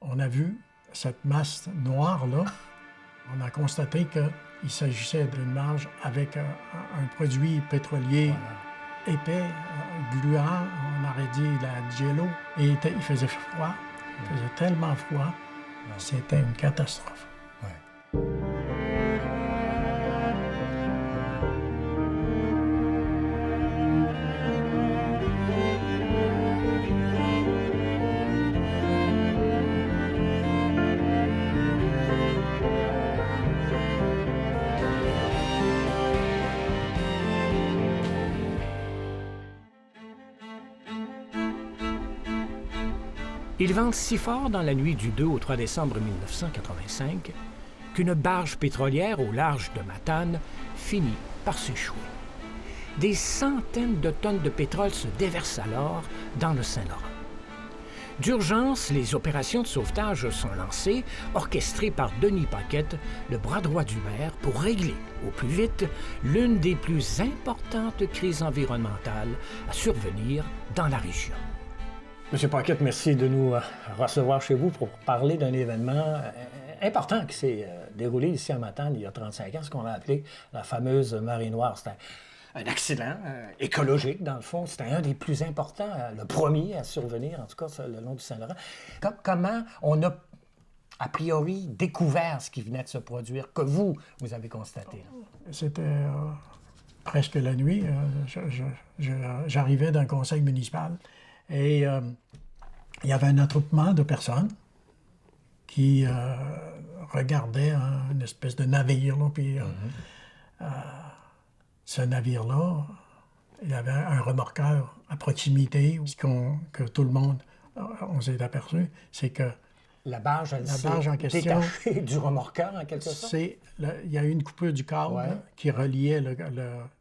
On a vu cette masse noire-là. On a constaté qu'il s'agissait d'une marge avec un produit pétrolier épais, gluant, on aurait dit la jello. Et il faisait froid, il faisait tellement froid, c'était une catastrophe. Ouais. Il vente si fort dans la nuit du 2 au 3 décembre 1985 qu'une barge pétrolière au large de Matane finit par s'échouer. Des centaines de tonnes de pétrole se déversent alors dans le Saint-Laurent. D'urgence, les opérations de sauvetage sont lancées, orchestrées par Denis Paquette, le bras droit du maire, pour régler au plus vite l'une des plus importantes crises environnementales à survenir dans la région. Monsieur Paquette, merci de nous recevoir chez vous pour parler d'un événement important qui s'est déroulé ici à Matane il y a 35 ans, ce qu'on a appelé la fameuse marée noire. C'était un accident écologique, dans le fond. C'était un des plus importants, le premier à survenir, en tout cas, le long du Saint-Laurent. Comment on a, a priori, découvert ce qui venait de se produire, que vous avez constaté? Là? C'était presque la nuit. J'arrivais d'un conseil municipal. Et il y avait un attroupement de personnes qui regardaient une espèce de navire. Là, puis, ce navire-là, il y avait un remorqueur à proximité. Que tout le monde, on s'est aperçu, c'est que la barge en question, détachée du remorqueur, en quelque sorte? Il y a eu une coupure du câble qui reliait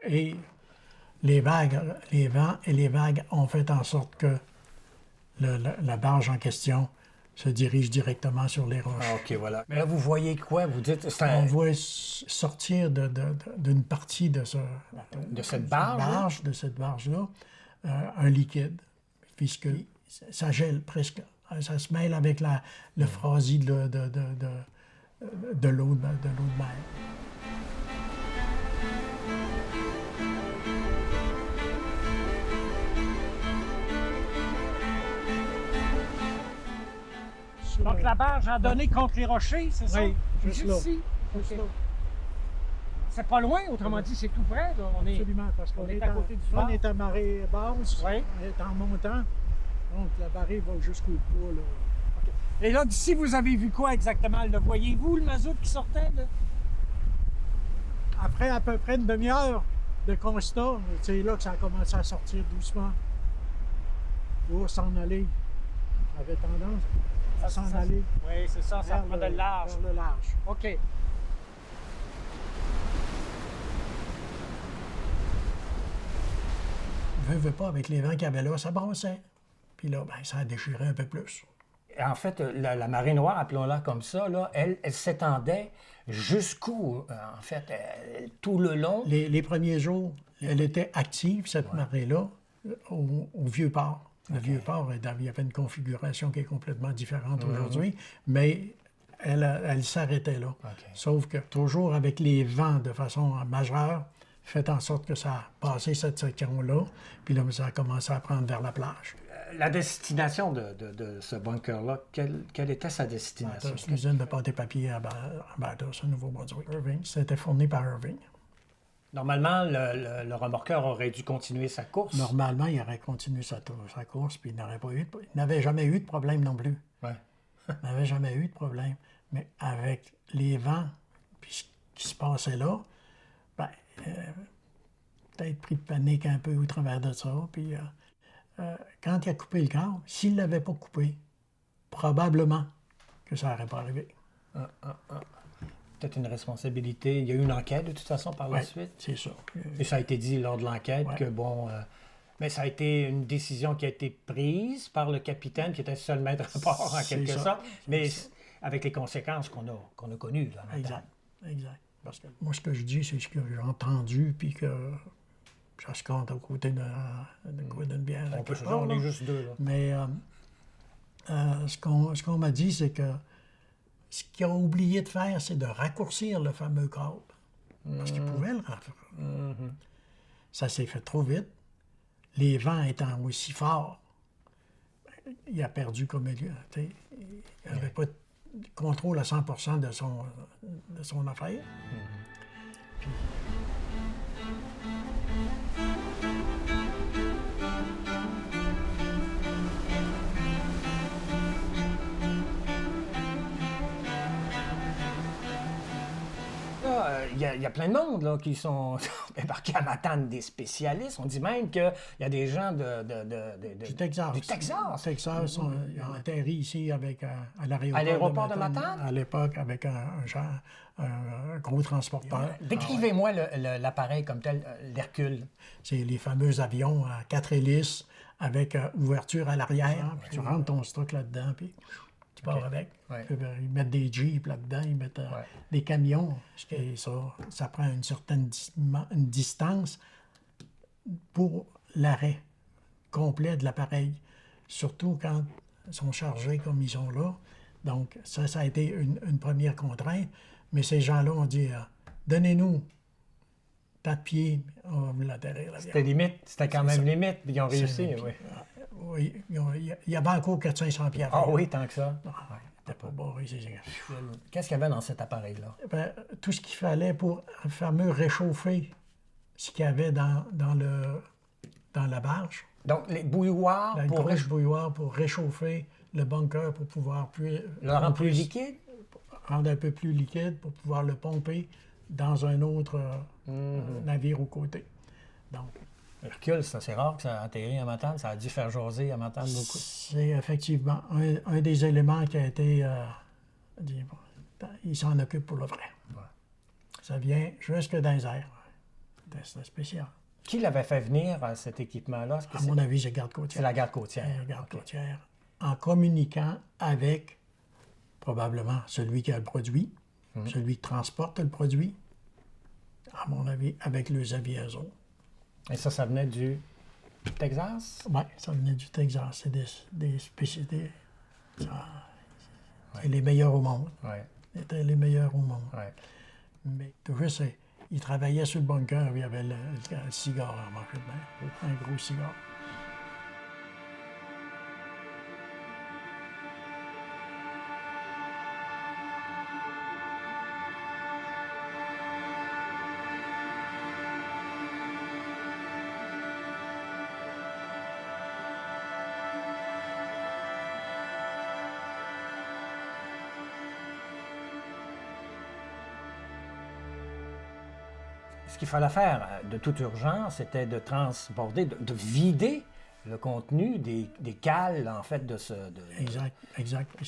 et les vents et les vagues ont fait en sorte que la barge en question se dirige directement sur les roches. Ah, OK, voilà. Mais là, vous voyez quoi? Vous dites... On voit sortir d'une partie de cette barge? De cette barge-là, un liquide visqueux. Ça gèle presque. Ça se mêle avec le froisi de l'eau de mer. Donc la barge a donné contre les rochers, c'est ça? Oui, juste là. Ici? Juste là. C'est pas loin, autrement dit, c'est tout près. Là. Absolument, parce qu'on est à côté du fond. On est à marée basse, on est en montant, donc la marée va jusqu'au bois. Là. Okay. Et là, d'ici, vous avez vu quoi exactement? Là? Voyez-vous le mazout qui sortait? Là? Après à peu près une demi-heure de constat, c'est là que ça a commencé à sortir doucement. Pour s'en aller. Ça avait tendance à s'en aller. Oui, c'est ça, ça prend de large. Vers le large. OK. Veux pas, avec les vents qu'il y avait là, ça brassait. Puis là, ben, ça a déchiré un peu plus. En fait, la marée noire, appelons-la comme ça, là, elle s'étendait jusqu'où, en fait, tout le long? Les premiers jours, elle était active, cette marée-là, au Vieux-Port. Le Vieux-Port, il y avait une configuration qui est complètement différente aujourd'hui, mais elle s'arrêtait là. Okay. Sauf que toujours avec les vents de façon majeure, fait en sorte que ça a passé cette section-là, puis là, ça a commencé à prendre vers la plage. La destination de ce bunker-là, quelle était sa destination? C'est l'usine de pâte et papier à Bathurst, au Nouveau-Brunswick. Irving, c'était fourni par Irving. Normalement, le remorqueur aurait dû continuer sa course. Normalement, il aurait continué sa course, puis il n'avait jamais eu de problème non plus. Ouais. Il n'avait jamais eu de problème. Mais avec les vents, puis ce qui se passait là, ben, peut-être pris de panique un peu au travers de ça. Puis quand il a coupé le câble, s'il ne l'avait pas coupé, probablement que ça n'aurait pas arrivé. Peut-être une responsabilité. Il y a eu une enquête de toute façon par la suite. C'est ça. Et ça a été dit lors de l'enquête que bon... mais ça a été une décision qui a été prise par le capitaine qui était seul maître à bord en quelque sorte, mais avec les conséquences qu'on a connues. Là, exact. Parce que moi, ce que je dis, c'est ce que j'ai entendu, puis que ça se compte à côté d'une bière. On est juste deux. Là. Mais Ce qu'on m'a dit, c'est que ce qu'ils ont oublié de faire, c'est de raccourcir le fameux câble. Parce qu'ils pouvaient le raccourcir. Ça s'est fait trop vite. Les vents étant aussi forts, il a perdu comme milieu. Il n'avait pas de contrôle à 100% de son affaire. Puis, Il y a plein de monde là, qui sont débarqués à Matane, des spécialistes. On dit même qu'il y a des gens du Texas. Du Texas. Texas, ils ont atterri ici avec, à l'aéroport de Matane. À l'époque, avec un gros transporteur. Décrivez-moi l'appareil comme tel, l'Hercule. C'est les fameux avions à 4 hélices avec ouverture à l'arrière. Tu rentres ton stock là-dedans, puis tu pars avec. Ouais. Ils mettent des jeeps là-dedans, ils mettent des camions. Et ça prend une certaine une distance pour l'arrêt complet de l'appareil. Surtout quand ils sont chargés comme ils sont là. Donc, ça a été une première contrainte. Mais ces gens-là ont dit, donnez-nous 4 pieds, on va vous l'atterrir. C'était limite, c'était quand même limite. Ils ont réussi, oui. Oui, il y avait encore 400-500 pieds. Ah oui, tant que ça. C'était pas barré, c'est Qu'est-ce qu'il y avait dans cet appareil-là? Tout ce qu'il fallait pour le fameux réchauffer ce qu'il y avait dans la barge. Donc, les bouilloires La grosse bouilloire pour réchauffer le bunker pour pouvoir le rendre plus liquide? Rendre un peu plus liquide pour pouvoir le pomper dans un autre navire aux côtés. Donc, Hercule, c'est assez rare que ça atterrit à Matane. Ça a dû faire jaser à Matane beaucoup. C'est effectivement un des éléments qui a été dit, bon, il s'en occupe pour le vrai. Ouais. Ça vient jusque dans les airs. C'était spécial. Qui l'avait fait venir, cet équipement-là? À mon avis, c'est garde côtière. C'est la garde côtière. La garde côtière. En communiquant avec probablement celui qui a le produit, celui qui transporte le produit, à mon avis, avec le aviazos. Et ça venait du Texas? Oui, ça venait du Texas. C'est des spécialités. C'est les meilleurs au monde. Ouais. C'était les meilleurs au monde. Ouais. Mais toujours, il travaillait sur le bunker, il y avait le cigare en manche de main, un gros cigare. Ce qu'il fallait faire de toute urgence, c'était de transborder, de vider le contenu des cales, en fait, de ce... Exact. Et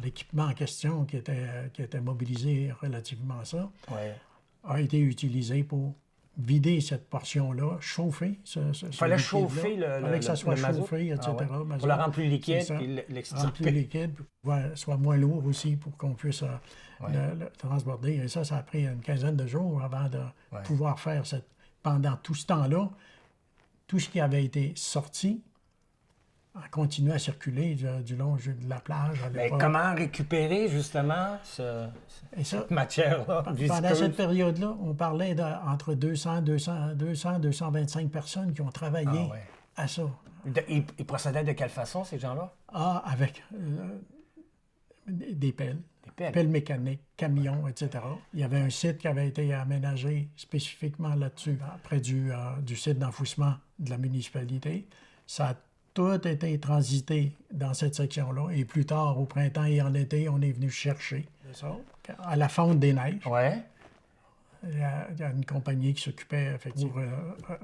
l'équipement en question qui était mobilisé relativement à ça a été utilisé pour vider cette portion-là, chauffer il fallait chauffer il fallait que ça soit chauffé, etc. Pour la rendre plus liquide et l'extirper. Rendre plus liquide, pour que soit moins lourd aussi, pour qu'on puisse le transborder. Et ça a pris une quinzaine de jours avant de pouvoir faire pendant tout ce temps-là, tout ce qui avait été sorti a continué à circuler du long de la plage. Mais comment récupérer justement cette matière-là? Pendant cette période-là, on parlait d'entre 200-225 personnes qui ont travaillé à ça. Ils procédaient de quelle façon, ces gens-là? Avec des pelles. Pelles mécaniques, camions, etc. Il y avait un site qui avait été aménagé spécifiquement là-dessus, près du site d'enfouissement de la municipalité. Ça a tout été transité dans cette section-là. Et plus tard, au printemps et en été, on est venu chercher ça. À la fonte des neiges. Ouais. Il y a une compagnie qui s'occupait effectivement de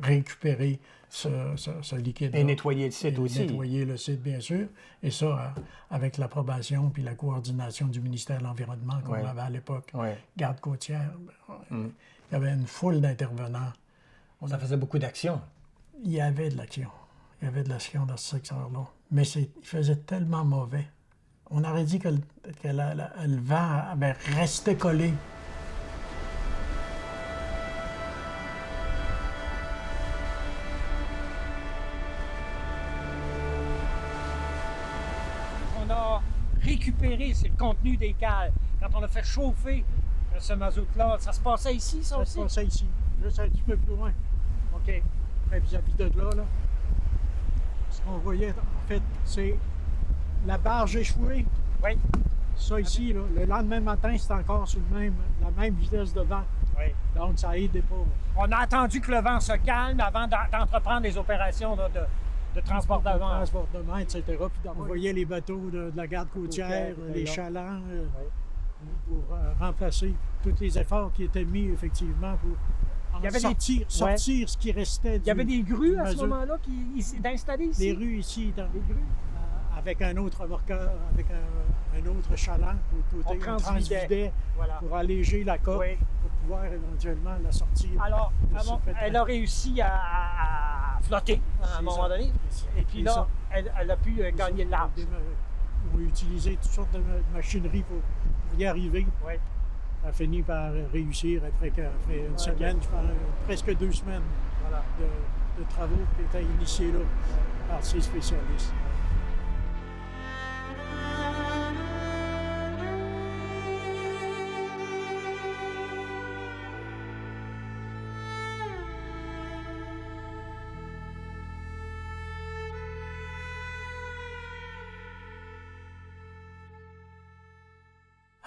récupérer ce liquide-là. Et nettoyer le site aussi. Nettoyer le site, bien sûr. Et ça, avec l'approbation puis la coordination du ministère de l'Environnement qu'on avait à l'époque. Garde côtière. Il y avait une foule d'intervenants. Ça faisait beaucoup d'actions. Il y avait de l'action. Il y avait de l'action dans ce secteur-là. Mais il faisait tellement mauvais. On aurait dit que le vent avait resté collé. On récupéré, c'est le contenu des cales. Quand on a fait chauffer ce mazout-là, ça se passait ici, ça aussi? Ça se passait ici, juste un petit peu plus loin. OK. Après, vis-à-vis de là, ce qu'on voyait, en fait, c'est la barge échouée. Oui. Ça ici, là, le lendemain matin, c'est encore sur la même vitesse de vent. Oui. Donc, ça aidait pas. On a attendu que le vent se calme avant d'entreprendre les opérations là, de transbordement. Transbordement, etc. Puis d'envoyer les bateaux de la garde côtière, les chalands, pour remplacer tous les efforts qui étaient mis, effectivement, pour sortir ce qui restait. Il y avait des grues à ce moment-là d'installer ici? Les rues ici, dans les grues. Avec un autre remorqueur, avec un autre chaland de l'autre côté, on transvidait pour alléger la coque, pour pouvoir éventuellement la sortir. Alors, elle a réussi à flotter à un moment donné, et puis là, elle a pu gagner de large. On a utilisé toutes sortes de machinerie pour y arriver. Oui. Ça a fini par réussir après une semaine, je pense, presque 2 semaines de travaux qui étaient initiés là par ces spécialistes.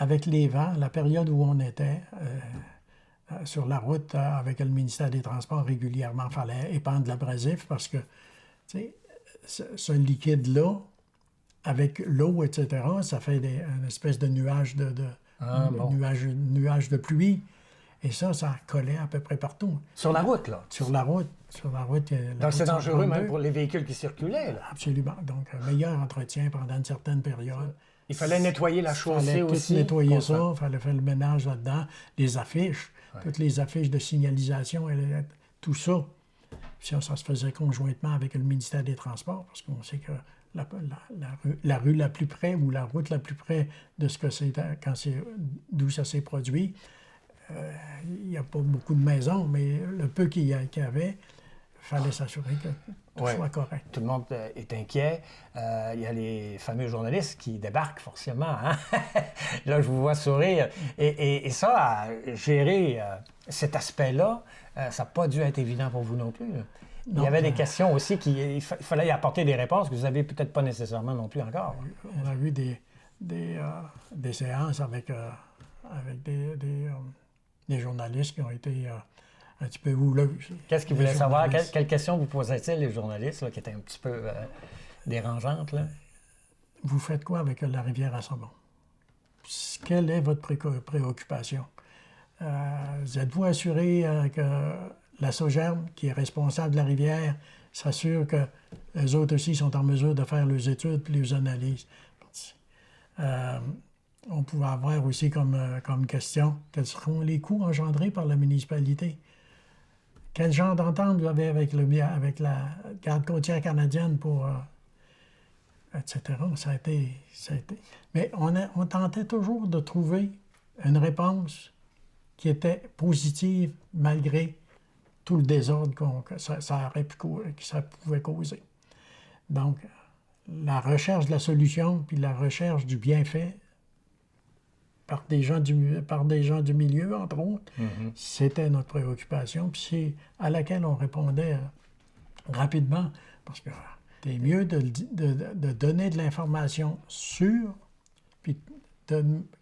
Avec les vents, la période où on était sur la route avec le ministère des Transports régulièrement, il fallait épandre de l'abrasif parce que, tu sais, ce liquide-là, avec l'eau, etc., ça fait une espèce de nuage nuage de pluie. Et ça collait à peu près partout. Sur la route, là? Sur la route. Donc c'est dangereux même pour les véhicules qui circulaient, là? Absolument. Donc, meilleur entretien pendant une certaine période. Il fallait nettoyer la chaussée aussi. Il fallait nettoyer ça, il fallait faire le ménage là-dedans, les affiches, toutes les affiches de signalisation, tout ça. Puis ça se faisait conjointement avec le ministère des Transports, parce qu'on sait que la rue la plus près ou la route la plus près de ce que c'est, d'où ça s'est produit, il n'y a pas beaucoup de maisons, mais le peu qu'il y avait, il fallait s'assurer que tout soit correct. Tout le monde est inquiet. Il y a les fameux journalistes qui débarquent forcément. Hein? Là, je vous vois sourire. Et ça, à gérer cet aspect-là, ça n'a pas dû être évident pour vous non plus. Non, il y avait des questions aussi il fallait y apporter des réponses que vous n'avez peut-être pas nécessairement non plus encore. On a eu des séances avec des journalistes qui ont été un petit peu houleux. Qu'est-ce qu'ils voulaient savoir? Quelles questions vous posaient-ils, les journalistes, là, qui étaient un petit peu dérangeantes? Là? Vous faites quoi avec la rivière à saumon? Quelle est votre préoccupation? Êtes-vous assuré que la SOGERM, qui est responsable de la rivière, s'assure que les autres aussi sont en mesure de faire leurs études et leurs analyses? On pouvait avoir aussi comme question, quels seront les coûts engendrés par la municipalité? Quel genre d'entente vous avez avec la garde côtière canadienne pour... etc. Ça a été... Mais on tentait toujours de trouver une réponse qui était positive malgré tout le désordre que ça pouvait causer. Donc, la recherche de la solution puis la recherche du bienfait par des gens du milieu, entre autres, c'était notre préoccupation, puis c'est à laquelle on répondait rapidement, parce que c'est mieux de donner de l'information sûre, puis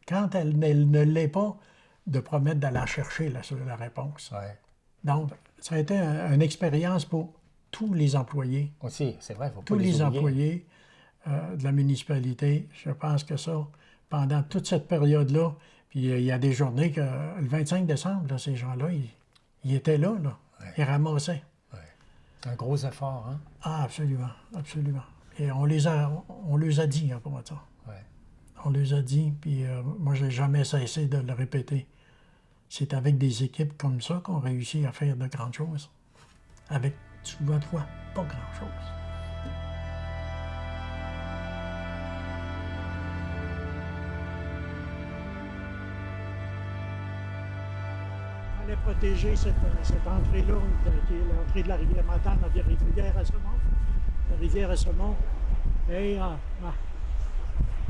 quand elle ne l'est pas, de promettre d'aller chercher la réponse. Ouais. Donc, ça a été une expérience pour tous les employés. Aussi, c'est vrai, il faut pas tous les employés de la municipalité. Je pense que ça... Pendant toute cette période-là, puis il y a des journées que le 25 décembre, là, ces gens-là, ils étaient là. Ouais. Ils ramassaient. Ouais. C'est un gros effort, hein? Ah, absolument, absolument. Et on les a dit, hein, pour ça. Ouais. On les a dit, puis moi, j'ai jamais cessé de le répéter. C'est avec des équipes comme ça qu'on réussit à faire de grandes choses. Avec, souvent, pas grand-chose. Protéger cette entrée-là, qui est l'entrée de la rivière Matane, la rivière à Saumon. La rivière à Saumon. Et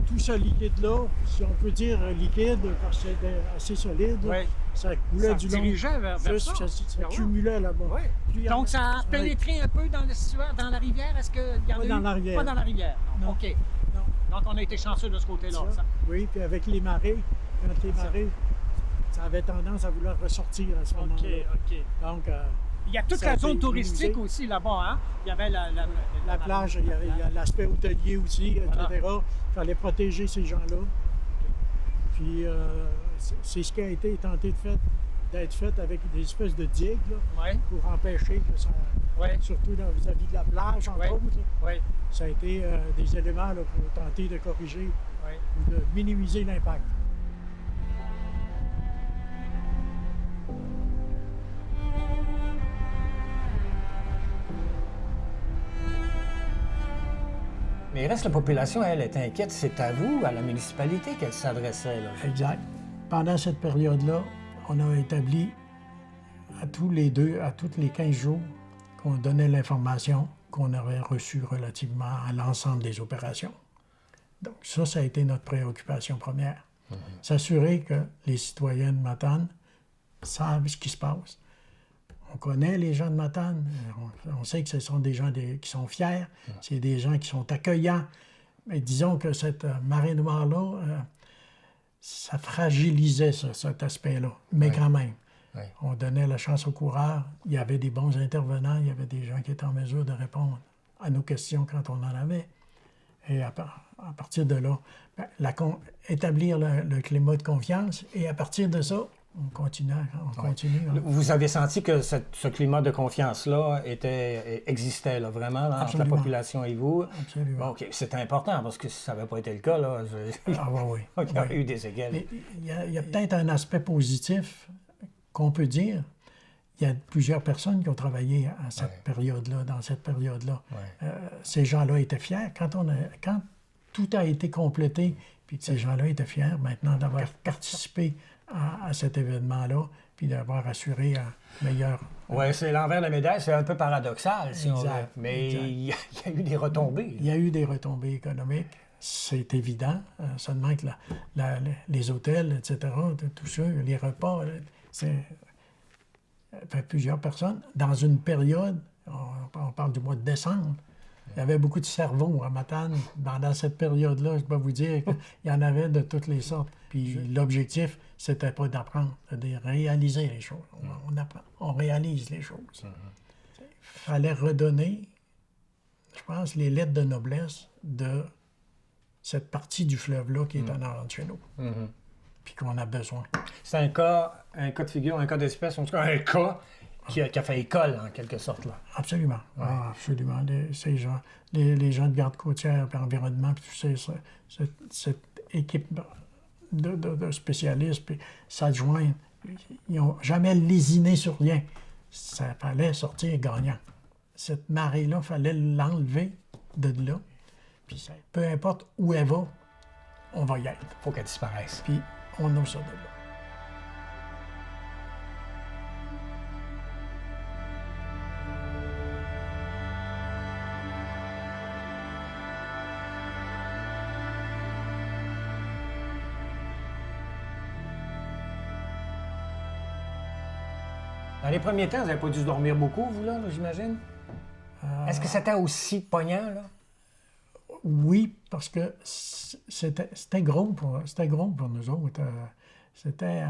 tout ce liquide-là, si on peut dire liquide, parce que c'était assez solide, Oui. ça coulait Ça du long. dirigeait vers Juste, ça. ça Ben oui. cumulait là-bas. Oui. Puis, Donc, ça a oui. pénétré un peu dans l'estuaire, dans la rivière. Est-ce qu'il y en Pas a dans eu? la rivière. Pas dans la rivière. Non. OK. Non. Donc, on a été chanceux de ce côté-là. Ça. Oui, puis avec les marées, quand les marées, ça avait tendance à vouloir ressortir à ce OK, moment-là. OK. Donc, Il y a toute ça la a zone été touristique utilisé. aussi là-bas, hein? Il y avait la plage, il y a l'aspect hôtelier aussi, Voilà. etc. Il fallait protéger ces gens-là. Puis, c'est ce qui a été tenté d'être fait avec des espèces de digues, là, Oui, pour empêcher que ça, oui, surtout vis-à-vis de la plage, entre Oui. autres, là, oui, ça a été des éléments là, pour tenter de corriger oui. ou de minimiser l'impact. Mais il reste, la population, elle, est inquiète. C'est à vous, à la municipalité, qu'elle s'adressait, là. Exact. Pendant cette période-là, on a établi à tous les 15 jours, qu'on donnait l'information qu'on avait reçue relativement à l'ensemble des opérations. Donc ça a été notre préoccupation première. S'assurer que les citoyens de Matane savent ce qui se passe. On connaît les gens de Matane, on sait que ce sont des gens qui sont fiers, c'est des gens qui sont accueillants. Mais disons que cette marée noire-là, ça fragilisait cet aspect-là. Mais quand même, on donnait la chance aux coureurs. Il y avait des bons intervenants, il y avait des gens qui étaient en mesure de répondre à nos questions quand on en avait. Et à partir de là, établir le climat de confiance. Et à partir de ça, on continue. Hein. Vous avez senti que ce climat de confiance-là existait là, vraiment là, entre la population et vous? Absolument. Bon, OK. C'est important parce que si ça n'avait pas été le cas, là, Ah oui. il y aurait eu des écueils. Il y a peut-être un aspect positif qu'on peut dire. Il y a plusieurs personnes qui ont travaillé à cette période-là, dans cette période-là. Ces gens-là étaient fiers. Quand tout a été complété, puis que ces gens-là étaient fiers maintenant d'avoir participé à cet événement-là, puis d'avoir assuré un meilleur... Oui, c'est l'envers de la médaille. C'est un peu paradoxal, si on veut. Exact, Mais exact. il y a eu des retombées. Il y a eu des retombées économiques, c'est évident. Seulement que les hôtels, etc., tout ça, les repas, c'est fait plusieurs personnes. Dans une période, on parle du mois de décembre, il y avait beaucoup de cerveaux à Matane. Dans cette période-là, je peux vous dire qu'il y en avait de toutes les sortes. Puis l'objectif, c'était pas d'apprendre, c'était de réaliser les choses. On apprend, on réalise les choses. Il fallait redonner, je pense, les lettres de noblesse de cette partie du fleuve-là qui est en avant de chez nous. Puis qu'on a besoin. C'est un cas de figure, un cas d'espèce, en tout cas un cas qui a fait école, en quelque sorte. Là. Absolument. Ah, absolument. Ces gens, les gens de garde côtière et environnement, puis tu sais, cette équipe de spécialistes, puis s'adjoindre, ils n'ont jamais lésiné sur rien. Ça fallait sortir gagnant. Cette marée-là, il fallait l'enlever de là. Puis peu importe où elle va, on va y être. Il faut qu'elle disparaisse. Puis on a ça de là. Dans les premiers temps, vous n'avez pas dû dormir beaucoup, vous, là j'imagine? Est-ce que c'était aussi poignant, là? Oui, parce que c'était gros pour nous autres. C'était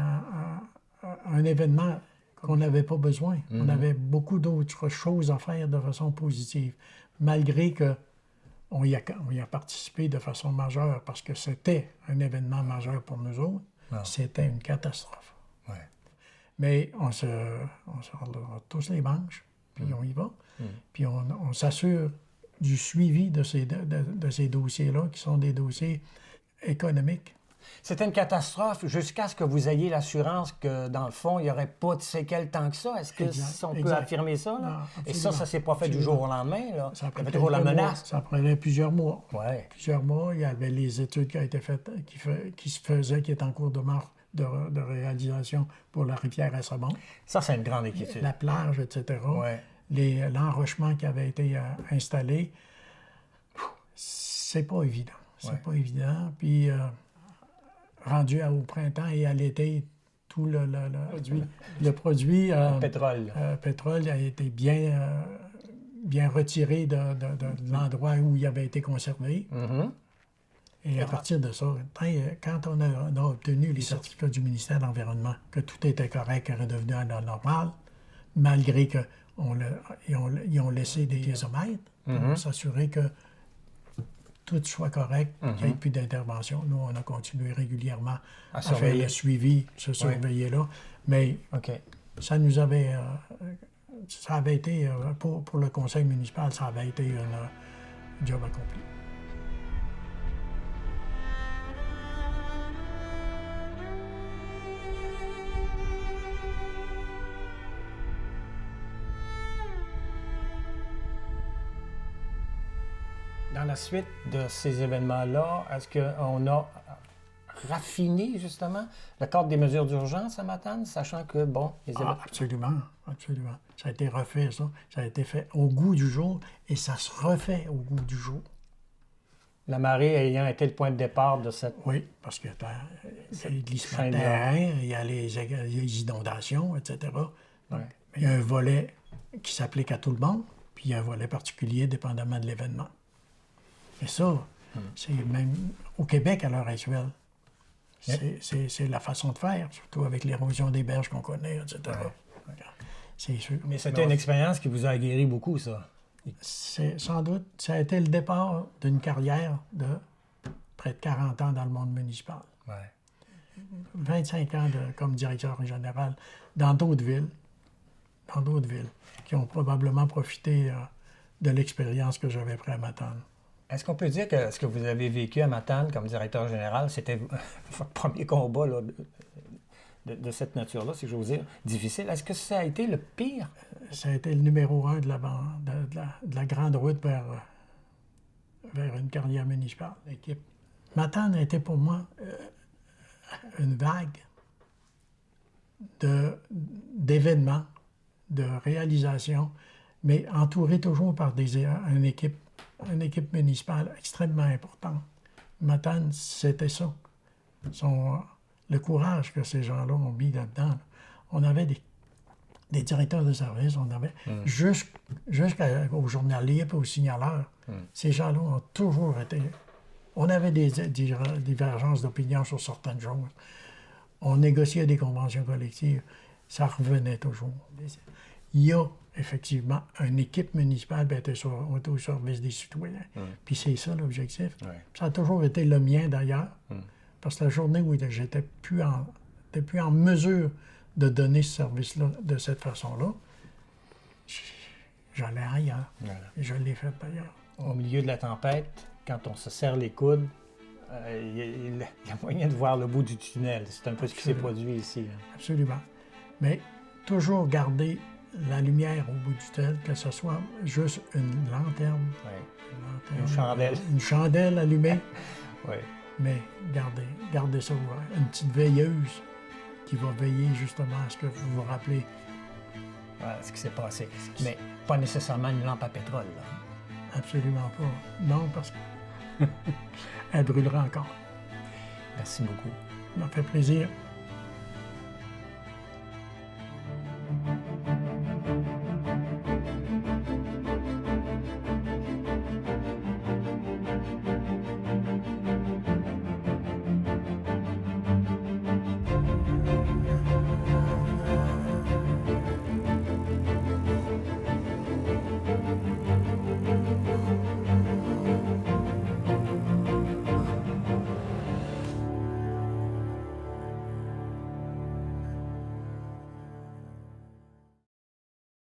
un événement qu'on n'avait pas besoin. On avait beaucoup d'autres choses à faire de façon positive, malgré qu'on y a participé de façon majeure, parce que c'était un événement majeur pour nous autres. C'était une catastrophe. Ouais. Mais on se relève tous les manches, puis on y va. Puis on s'assure du suivi de ces dossiers-là, qui sont des dossiers économiques. C'était une catastrophe jusqu'à ce que vous ayez l'assurance que, dans le fond, il n'y aurait pas de séquelles tant que ça. Est-ce qu'on peut affirmer ça? Là? Non, et ça ne s'est pas fait du jour au lendemain. Là. Ça il y avait toujours la menace. Ça prenait plusieurs mois. Ouais. Plusieurs mois. Il y avait les études qui ont été faites, qui se faisaient, qui étaient en cours de réalisation pour la rivière à Sabon. Ça, c'est une grande inquiétude. La plage, etc. Ouais. L'enrochement qui avait été installé, c'est pas évident. C'est pas évident. Puis, rendu au printemps et à l'été, tout le produit pétrole a été bien retiré de l'endroit où il avait été conservé. Mm-hmm. Et à partir de ça, quand on a obtenu les certificats du ministère de l'Environnement, que tout était correct et redevenu à la normale, malgré qu'ils ont laissé des piézomètres pour s'assurer que tout soit correct, qu'il n'y ait plus d'intervention. Nous, on a continué régulièrement à faire le suivi, se surveiller là. Mais ça nous avait... ça avait été, pour le conseil municipal, ça avait été un job accompli. Dans la suite de ces événements-là, est-ce qu'on a raffiné, justement, le cadre des mesures d'urgence à Matane, sachant que, bon... Absolument. Ça a été refait, ça. Ça a été fait au goût du jour, et ça se refait au goût du jour. La marée ayant été le point de départ de cette... Oui, parce qu'il y a les glissements de terrain, il y a les inondations, etc. Donc, il y a un volet qui s'applique à tout le monde, puis il y a un volet particulier dépendamment de l'événement. Et ça, c'est même au Québec à l'heure actuelle. C'est la façon de faire, surtout avec l'érosion des berges qu'on connaît, etc. Ouais. C'est sûr. Mais c'était une expérience qui vous a aguerri beaucoup, ça. Sans doute, ça a été le départ d'une carrière de près de 40 ans dans le monde municipal. Ouais. 25 ans comme directeur général dans d'autres villes, qui ont probablement profité de l'expérience que j'avais pris à Matane. Est-ce qu'on peut dire que ce que vous avez vécu à Matane comme directeur général, c'était votre premier combat là, de cette nature-là, si j'ose dire, difficile? Est-ce que ça a été le pire? Ça a été le numéro 1 de la grande route vers une carrière municipale. L'équipe. Matane a été pour moi une vague d'événements, de réalisations, mais entourée toujours par une équipe municipale extrêmement importante. Matane, c'était ça. Le courage que ces gens-là ont mis là-dedans. On avait des directeurs de service, on avait jusqu'au journalier et aux signaleurs. Ces gens-là ont toujours été... On avait des divergences d'opinion sur certaines choses. On négociait des conventions collectives. Ça revenait toujours. Il y a effectivement une équipe municipale qui était au service des citoyens. Puis c'est ça l'objectif. Ça a toujours été le mien d'ailleurs. Parce que la journée où j'étais plus en mesure de donner ce service-là de cette façon-là, j'allais ailleurs. Voilà. Et je l'ai fait d'ailleurs. Au milieu de la tempête, quand on se serre les coudes, il y a moyen de voir le bout du tunnel. C'est un peu ce qui s'est produit ici. Hein. Absolument. Mais toujours garder la lumière au bout du tunnel, que ce soit juste une lanterne. Une chandelle. Une chandelle allumée. Oui. Mais gardez ça, une petite veilleuse qui va veiller justement à ce que vous vous rappelez. Voilà ce qui s'est passé. Mais pas nécessairement une lampe à pétrole, là. Absolument pas. Non, parce qu'elle brûlera encore. Merci beaucoup. Ça m'a fait plaisir.